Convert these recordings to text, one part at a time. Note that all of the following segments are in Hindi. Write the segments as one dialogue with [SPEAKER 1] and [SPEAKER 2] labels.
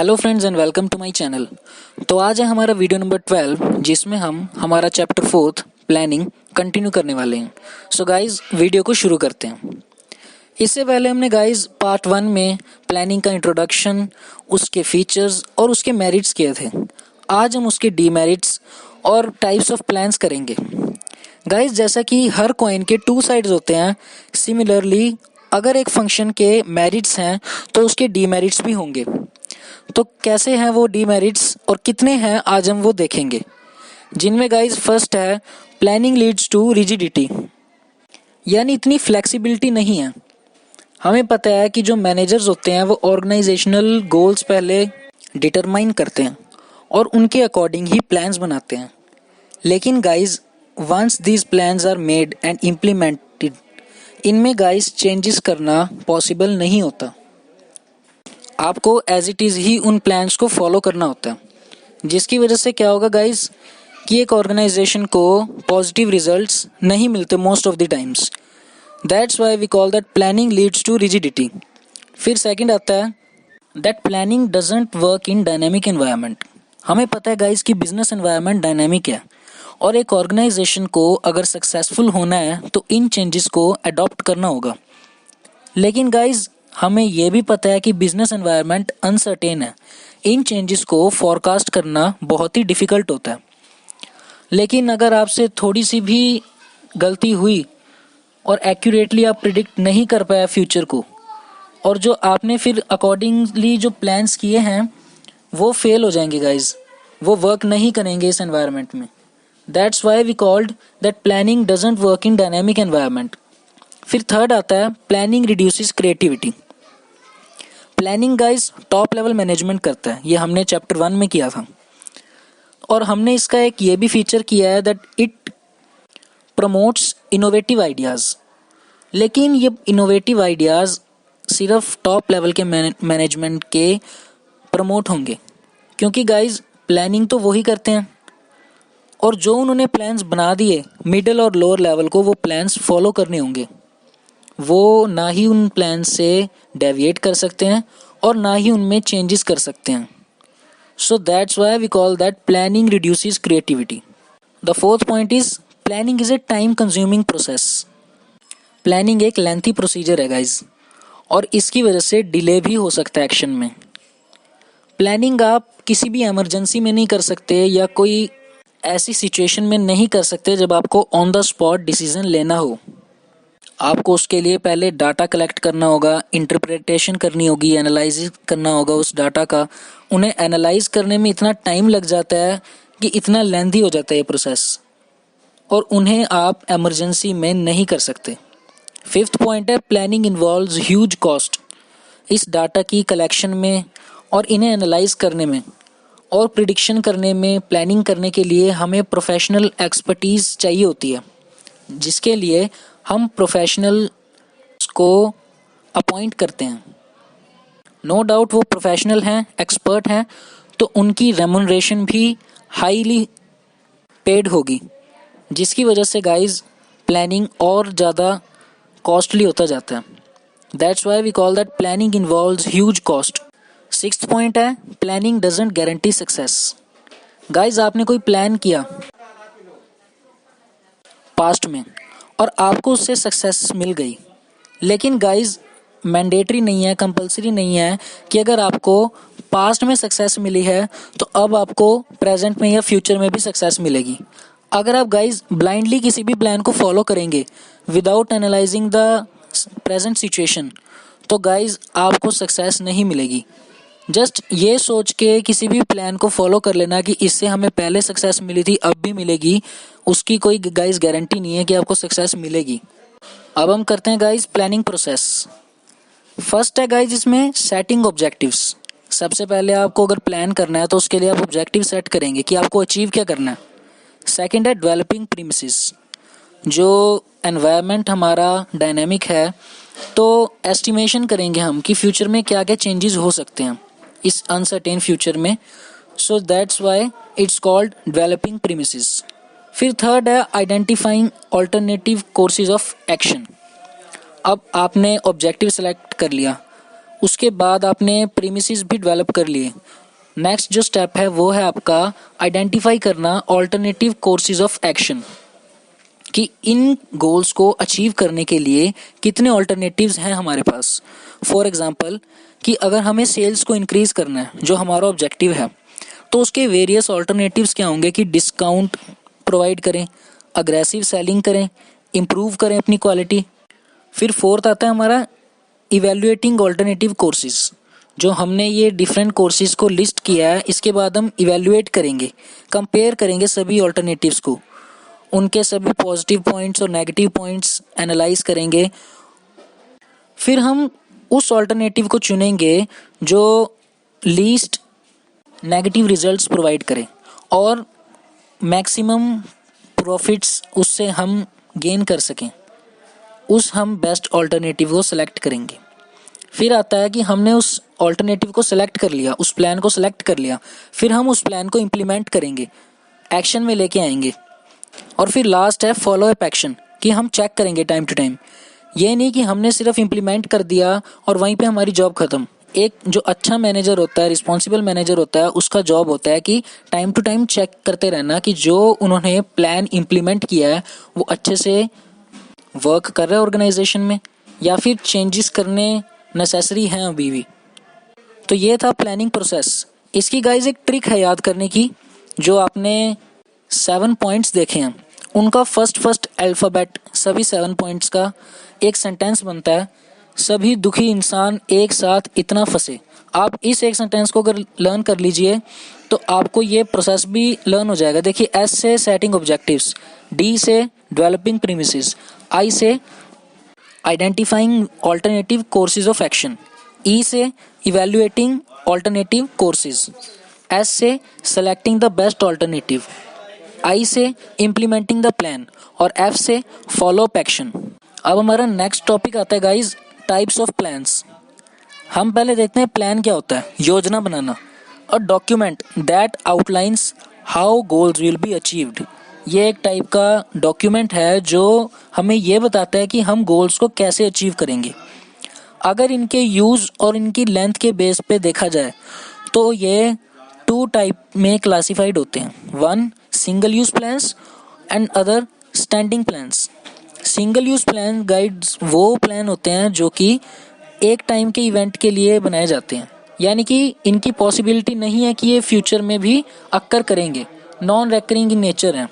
[SPEAKER 1] Hello friends and welcome to my channel. तो आज है हमारा वीडियो नंबर 12 जिसमें हम हमारा चैप्टर 4 प्लानिंग कंटिन्यू करने वाले हैं। सो गाइज वीडियो को शुरू करते हैं। इससे पहले हमने गाइज पार्ट 1 में प्लानिंग का इंट्रोडक्शन, उसके फीचर्स और उसके मेरिट्स किए थे। आज हम उसके डीमेरिट्स और टाइप्स ऑफ प्लान्स करेंगे। गाइज जैसा कि हर कॉइन के 2 साइड्स होते हैं, सिमिलरली अगर एक फंक्शन के मेरिट्स हैं तो उसके डीमेरिट्स भी होंगे। तो कैसे हैं वो डीमेरिट्स और कितने हैं आज हम वो देखेंगे। जिनमें गाइज फर्स्ट है प्लानिंग लीड्स टू रिजिडिटी, यानी इतनी फ्लेक्सिबिलिटी नहीं है। हमें पता है कि जो मैनेजर्स होते हैं वो ऑर्गेनाइजेशनल गोल्स पहले डिटरमाइन करते हैं और उनके अकॉर्डिंग ही प्लान्स बनाते हैं। लेकिन guys once these plans are made and implemented, इनमें गाइज चेंजेस करना पॉसिबल नहीं होता। आपको एज इट इज़ ही उन प्लान्स को फॉलो करना होता है, जिसकी वजह से क्या होगा गाइज कि एक ऑर्गेनाइजेशन को पॉजिटिव रिजल्ट्स नहीं मिलते most of the times. That's why we call that planning leads to rigidity. फिर सेकंड आता है that planning doesn't work in dynamic environment. हमें पता है गाइज कि बिजनेस एनवायरनमेंट डायनेमिक है और एक ऑर्गेनाइजेशन को अगर सक्सेसफुल होना है तो इन चेंजेस को अडॉप्ट करना होगा। लेकिन गाइज हमें यह भी पता है कि बिजनेस एनवायरनमेंट अनसर्टेन है, इन चेंजेस को फॉरकास्ट करना बहुत ही डिफिकल्ट होता है। लेकिन अगर आपसे थोड़ी सी भी गलती हुई और एक्यूरेटली आप प्रिडिक्ट नहीं कर पाया फ्यूचर को, और जो आपने फिर अकॉर्डिंगली जो प्लान्स किए हैं वो फेल हो जाएंगे गाइज, वो वर्क नहीं करेंगे इस एनवायरनमेंट में। That's why we called that planning doesn't work in dynamic environment. फिर थर्ड आता है planning reduces creativity. Planning guys top level management करता है, ये हमने चैप्टर 1 में किया था। और हमने इसका एक ये भी फीचर किया है that it promotes innovative ideas. लेकिन ये इनोवेटिव आइडियाज़ सिर्फ टॉप लेवल के मैनेजमेंट के प्रमोट होंगे, क्योंकि गाइज प्लानिंग तो वही करते हैं और जो उन्होंने प्लान्स बना दिए मिडिल और लोअर लेवल को वो प्लान्स फॉलो करने होंगे। वो ना ही उन प्लान से डेविएट कर सकते हैं और ना ही उनमें चेंजेस कर सकते हैं। So that's why we call that planning reduces creativity. The fourth point is planning is a time consuming process. Planning एक लेंथी प्रोसीजर है गाइज, और इसकी वजह से डिले भी हो सकता है एक्शन में। प्लानिंग आप किसी भी इमरजेंसी में नहीं कर सकते या कोई ऐसी सिचुएशन में नहीं कर सकते जब आपको ऑन द स्पॉट डिसीजन लेना हो। आपको उसके लिए पहले डाटा कलेक्ट करना होगा, इंटरप्रिटेशन करनी होगी, एनालाइज करना होगा उस डाटा का। उन्हें एनालाइज करने में इतना टाइम लग जाता है कि इतना लेंथी हो जाता है ये प्रोसेस, और उन्हें आप इमरजेंसी में नहीं कर सकते। फिफ्थ पॉइंट है प्लानिंग इन्वॉल्व्स ह्यूज कॉस्ट। इस डाटा की कलेक्शन में और इन्हें एनालाइज करने में और प्रिडिक्शन करने में, प्लानिंग करने के लिए हमें प्रोफेशनल एक्सपर्टीज चाहिए होती है, जिसके लिए हम प्रोफेशनल को अपॉइंट करते हैं। नो डाउट वो प्रोफेशनल हैं, एक्सपर्ट हैं, तो उनकी रेम्यूनरेशन भी हाईली पेड होगी, जिसकी वजह से गाइज प्लानिंग और ज़्यादा कॉस्टली होता जाता है। That's why we call that planning involves huge cost. Sixth point है planning doesn't guarantee success. Guys आपने कोई प्लान किया पास्ट में और आपको उससे सक्सेस मिल गई, लेकिन गाइज मैंडेटरी नहीं है, कंपलसरी नहीं है कि अगर आपको पास्ट में सक्सेस मिली है तो अब आपको प्रेजेंट में या फ्यूचर में भी सक्सेस मिलेगी। अगर आप गाइज ब्लाइंडली किसी भी प्लान को फॉलो करेंगे without analysing the present situation, तो गाइज आपको सक्सेस नहीं मिलेगी। जस्ट ये सोच के किसी भी प्लान को फॉलो कर लेना कि इससे हमें पहले सक्सेस मिली थी अब भी मिलेगी, उसकी कोई गाइज गारंटी नहीं है कि आपको सक्सेस मिलेगी। अब हम करते हैं गाइज प्लानिंग प्रोसेस। फर्स्ट है गाइज इसमें सेटिंग ऑब्जेक्टिव्स। सबसे पहले आपको अगर प्लान करना है तो उसके लिए आप ऑब्जेक्टिव सेट करेंगे कि आपको अचीव क्या करना है। सेकंड है डेवलपिंग प्रीमिसेस। जो एनवायरनमेंट हमारा डायनेमिक है तो एस्टिमेशन करेंगे हम कि फ्यूचर में क्या क्या चेंजेस हो सकते हैं इस अनसर्टेन फ्यूचर में। सो that's why it's called developing premises. फिर थर्ड है identifying alternative courses of action. अब आपने ऑब्जेक्टिव सेलेक्ट कर लिया उसके बाद आपने प्रीमिसेस भी डेवलप कर लिए। नेक्स्ट जो स्टेप है वो है आपका आइडेंटिफाई करना ऑल्टरनेटिव कोर्सेज ऑफ एक्शन, कि इन गोल्स को अचीव करने के लिए कितने ऑल्टरनेटिव्स हैं हमारे पास। फॉर एग्जांपल कि अगर हमें सेल्स को इंक्रीज करना है, जो हमारा ऑब्जेक्टिव है, तो उसके वेरियस ऑल्टरनेटिव्स क्या होंगे कि डिस्काउंट प्रोवाइड करें, अग्रेसिव सेलिंग करें, इम्प्रूव करें अपनी क्वालिटी। फिर फोर्थ आता है हमारा इवेल्युएटिंग ऑल्टरनेटिव कोर्सेज, जो हमने ये डिफरेंट कोर्सेज को लिस्ट किया है, इसके बाद हम इवेल्युएट करेंगे, कंपेयर करेंगे सभी ऑल्टरनेटिव्स को, उनके सभी पॉजिटिव पॉइंट्स और नेगेटिव पॉइंट्स एनालाइज करेंगे। फिर हम उस ऑल्टरनेटिव को चुनेंगे जो लीस्ट नेगेटिव रिजल्ट्स प्रोवाइड करें और मैक्सिमम प्रॉफिट्स उससे हम गेन कर सकें। उस हम बेस्ट ऑल्टरनेटिव को सेलेक्ट करेंगे। फिर आता है कि हमने उस ऑल्टरनेटिव को सेलेक्ट कर लिया, उस प्लान को सेलेक्ट कर लिया, फिर हम उस प्लान को इम्प्लीमेंट करेंगे, एक्शन में लेके आएंगे। और फिर लास्ट है फॉलो अप एक्शन, कि हम चेक करेंगे टाइम टू टाइम। ये नहीं कि हमने सिर्फ इम्प्लीमेंट कर दिया और वहीं पे हमारी जॉब खत्म। एक जो अच्छा मैनेजर होता है, रिस्पॉन्सिबल मैनेजर होता है, उसका जॉब होता है कि टाइम टू टाइम चेक करते रहना कि जो उन्होंने प्लान इम्प्लीमेंट किया है वो अच्छे से वर्क कर रहा है ऑर्गेनाइजेशन में, या फिर चेंजेस करने नेसेसरी हैं अभी भी। तो ये था प्लानिंग प्रोसेस। इसकी गाइज एक ट्रिक है याद करने की। जो आपने 7 पॉइंट्स देखे हैं उनका फर्स्ट अल्फ़ाबेट सभी 7 पॉइंट्स का एक सेंटेंस बनता है, सभी दुखी इंसान एक साथ इतना फंसे। आप इस एक सेंटेंस को अगर लर्न कर लीजिए तो आपको ये प्रोसेस भी लर्न हो जाएगा। देखिए, एस से सेटिंग ऑब्जेक्टिव्स, डी से डेवलपिंग प्रीमिसेस, आई से identifying alternative courses of action, E से इवेल्युएटिंग ऑल्टरनेटिव कोर्सेज, एस से selecting the best alternative, I से इम्प्लीमेंटिंग द प्लान और एफ से फॉलो अप एक्शन। अब हमारा नेक्स्ट टॉपिक आता है गाइज टाइप्स ऑफ प्लान्स। हम पहले देखते हैं प्लान क्या होता है। योजना बनाना, a document that outlines how goals will be achieved. ये एक टाइप का डॉक्यूमेंट है जो हमें ये बताता है कि हम गोल्स को कैसे अचीव करेंगे। अगर इनके यूज और इनकी लेंथ के बेस पे देखा जाए तो ये 2 टाइप में क्लासिफाइड होते हैं, 1 single use plans and other standing plans. Single use plan guides वो प्लान होते हैं जो कि एक टाइम के इवेंट के लिए बनाए जाते हैं, यानी कि इनकी पॉसिबिलिटी नहीं है कि ये फ्यूचर में भी अक्कर करेंगे, नॉन रेकरिंग इन नेचर हैं।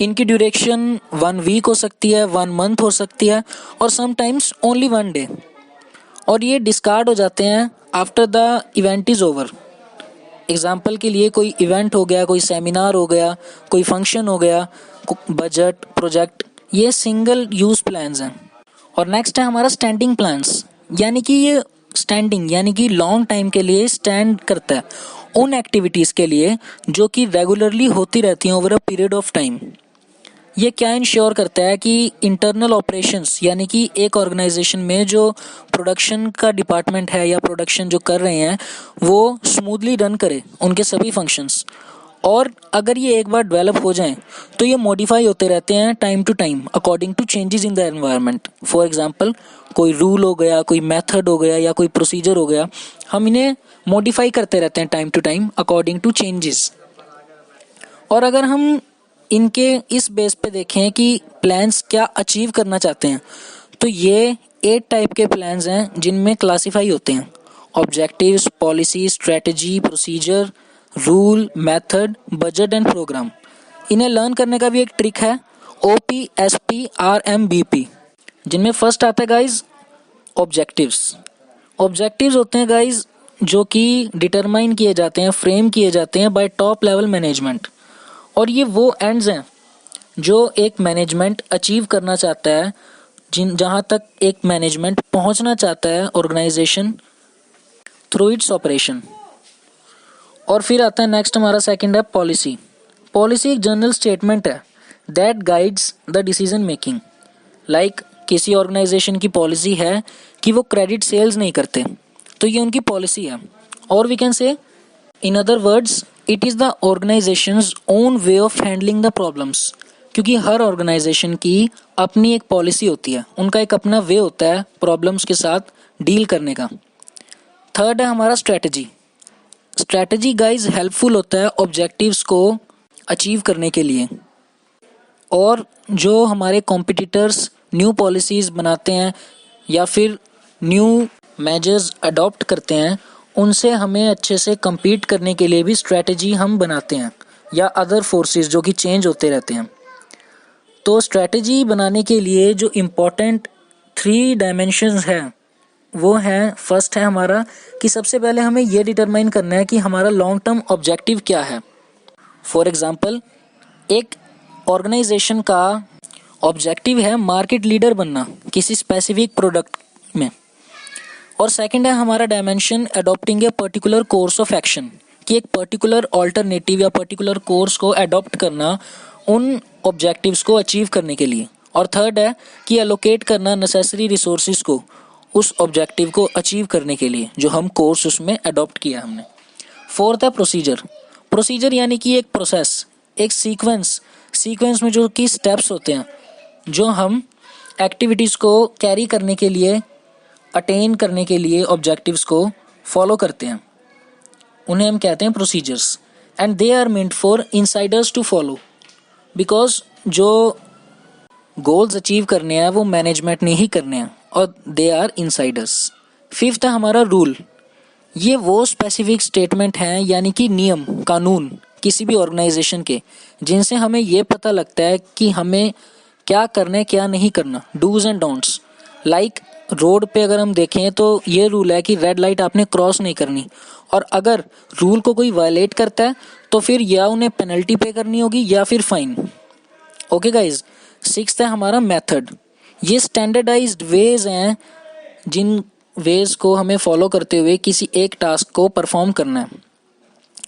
[SPEAKER 1] इनकी ड्यूरेशन 1 वीक हो सकती है, 1 मंथ हो सकती है और समटाइम्स ओनली 1 डे, और ये डिस्कार्ड हो जाते हैं after the event is over. Example के लिए कोई इवेंट हो गया, कोई सेमिनार हो गया, कोई फंक्शन हो गया, बजट, प्रोजेक्ट, ये सिंगल यूज प्लान्स हैं। और नेक्स्ट है हमारा स्टैंडिंग प्लान्स, यानी कि ये स्टैंडिंग यानी कि लॉन्ग टाइम के लिए स्टैंड करता है उन एक्टिविटीज़ के लिए जो कि रेगुलरली होती रहती हैं over a period of time. ये क्या इंश्योर करता है कि इंटरनल ऑपरेशंस, यानी कि एक ऑर्गेनाइजेशन में जो प्रोडक्शन का डिपार्टमेंट है या प्रोडक्शन जो कर रहे हैं वो स्मूथली रन करे उनके सभी फंक्शंस। और अगर ये एक बार डेवलप हो जाएं तो ये मॉडिफाई होते रहते हैं time to time according to changes in the environment. For example, कोई रूल हो गया, कोई मेथड हो गया या कोई प्रोसीजर हो गया, हम इन्हें मॉडिफाई करते रहते हैं time to time according to changes. और अगर हम इनके इस बेस पे देखें कि प्लान्स क्या अचीव करना चाहते हैं, तो ये 8 टाइप के प्लान्स हैं जिनमें क्लासीफाई होते हैं objectives, policy, strategy, procedure, rule, method, budget and programme. इन्हें लर्न करने का भी एक ट्रिक है, OPSPRMBP, जिनमें फर्स्ट आता है गाइज ऑब्जेक्टिव्स। ऑब्जेक्टिव्स होते हैं गाइज जो कि डिटरमाइन किए जाते हैं, फ्रेम किए जाते हैं बाय टॉप लेवल मैनेजमेंट, और ये वो एंड्स हैं जो एक मैनेजमेंट अचीव करना चाहता है, जहाँ तक एक मैनेजमेंट पहुँचना चाहता है ऑर्गेनाइजेशन थ्रू इट्स ऑपरेशन। और फिर आता है नेक्स्ट हमारा सेकंड है पॉलिसी। पॉलिसी एक जनरल स्टेटमेंट है that guides the decision making. Like किसी ऑर्गेनाइजेशन की पॉलिसी है कि वो क्रेडिट सेल्स नहीं करते, तो ये उनकी पॉलिसी है। और we can say in other words it is the organisation's own way of handling the problems, क्योंकि हर ऑर्गेनाइजेशन की अपनी एक पॉलिसी होती है, उनका एक अपना वे होता है प्रॉब्लम्स के साथ डील करने का। थर्ड है हमारा स्ट्रैटेजी। स्ट्रैटेजी गाइज हेल्पफुल होता है ऑब्जेक्टिव्स को अचीव करने के लिए, और जो हमारे कॉम्पिटिटर्स न्यू पॉलिसीज़ बनाते हैं या फिर न्यू मेजर्स अडॉप्ट करते हैं, उनसे हमें अच्छे से compete करने के लिए भी स्ट्रैटेजी हम बनाते हैं, या अदर फोर्सेस जो कि चेंज होते रहते हैं। तो स्ट्रैटेजी बनाने के लिए जो इम्पोर्टेंट 3 डायमेंशंस हैं वो हैं, फर्स्ट है हमारा कि सबसे पहले हमें ये डिटरमाइन करना है कि हमारा लॉन्ग टर्म ऑब्जेक्टिव क्या है। फॉर एग्जांपल, एक ऑर्गेनाइजेशन का ऑब्जेक्टिव है मार्केट लीडर बनना किसी स्पेसिफिक प्रोडक्ट में, और सेकंड है हमारा dimension adopting a particular course of action, कि एक पर्टिकुलर ऑल्टरनेटिव या पर्टिकुलर कोर्स को अडॉप्ट करना उन ऑब्जेक्टिव्स को अचीव करने के लिए, और थर्ड है कि एलोकेट करना नेसेसरी रिसोर्सेज को उस ऑब्जेक्टिव को अचीव करने के लिए जो हम कोर्स उसमें अडॉप्ट किया हमने। फोर्थ है प्रोसीजर। प्रोसीजर यानी कि एक प्रोसेस, एक सीक्वेंस में जो कि स्टेप्स होते हैं जो हम एक्टिविटीज़ को कैरी करने के लिए, अटेन करने के लिए ऑब्जेक्टिव्स को फॉलो करते हैं, उन्हें हम कहते हैं procedures. And they are meant for insiders to follow, because जो गोल्स अचीव करने हैं वो मैनेजमेंट ने ही करने हैं, और दे आर इनसाइडर्स। फिफ्थ है हमारा रूल। ये वो स्पेसिफिक स्टेटमेंट हैं, यानी कि नियम कानून किसी भी ऑर्गेनाइजेशन के, जिनसे हमें ये पता लगता है कि हमें क्या करना है क्या नहीं करना, dos and don'ts. Like road पे अगर हम देखें तो ये रूल है कि रेड लाइट आपने क्रॉस नहीं करनी, और अगर रूल को कोई वायलेट करता है तो फिर या उन्हें पेनल्टी पे करनी होगी या फिर फाइन। Okay guys. सिक्स्थ है हमारा मेथड। ये स्टैंडर्डाइज्ड वेज हैं जिन वेज को हमें फॉलो करते हुए किसी एक टास्क को परफॉर्म करना है।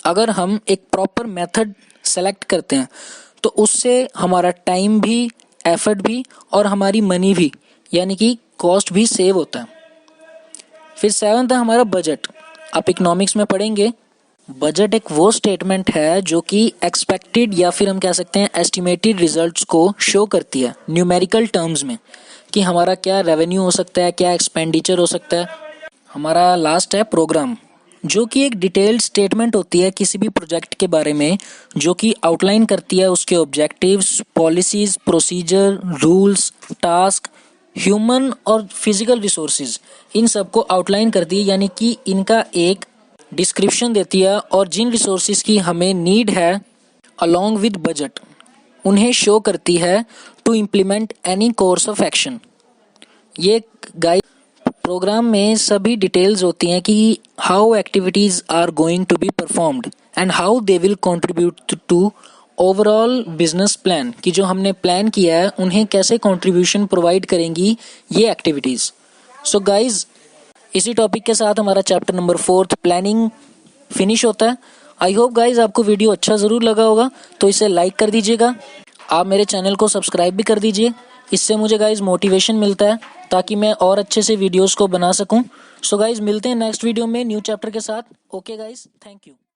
[SPEAKER 1] अगर हम एक प्रॉपर मेथड सेलेक्ट करते हैं तो उससे हमारा टाइम भी, एफर्ट भी और हमारी मनी भी, यानी कि कॉस्ट भी सेव होता है। फिर सेवंथ है हमारा बजट। आप इकोनॉमिक्स में पढ़ेंगे, बजट एक वो स्टेटमेंट है जो कि एक्सपेक्टेड या फिर हम कह सकते हैं एस्टिमेटेड रिजल्ट्स को शो करती है न्यूमेरिकल टर्म्स में, कि हमारा क्या रेवेन्यू हो सकता है, क्या एक्सपेंडिचर हो सकता है। हमारा लास्ट है प्रोग्राम, जो कि एक डिटेल्ड स्टेटमेंट होती है किसी भी प्रोजेक्ट के बारे में, जो कि आउटलाइन करती है उसके objectives, policies, procedure, rules, task, human और फिजिकल रिसोर्सेज, इन सब को आउटलाइन करती है, यानी कि इनका एक डिस्क्रिप्शन देती है, और जिन रिसोर्सेज की हमें नीड है अलोंग विद बजट उन्हें शो करती है to implement any course of action. ये गाइड प्रोग्राम में सभी डिटेल्स होती हैं कि how activities are going to be performed and how they will contribute to overall business plan, कि जो हमने प्लान किया है उन्हें कैसे कंट्रीब्यूशन प्रोवाइड करेंगी ये एक्टिविटीज। सो गाइज, इसी टॉपिक के साथ हमारा चैप्टर नंबर 4 प्लानिंग फिनिश होता है। आई होप गाइज आपको वीडियो अच्छा ज़रूर लगा होगा, तो इसे लाइक कर दीजिएगा। आप मेरे चैनल को सब्सक्राइब भी कर दीजिए, इससे मुझे गाइज मोटिवेशन मिलता है ताकि मैं और अच्छे से वीडियोस को बना सकूं। सो गाइज मिलते हैं नेक्स्ट वीडियो में न्यू चैप्टर के साथ। Okay guys, thank you.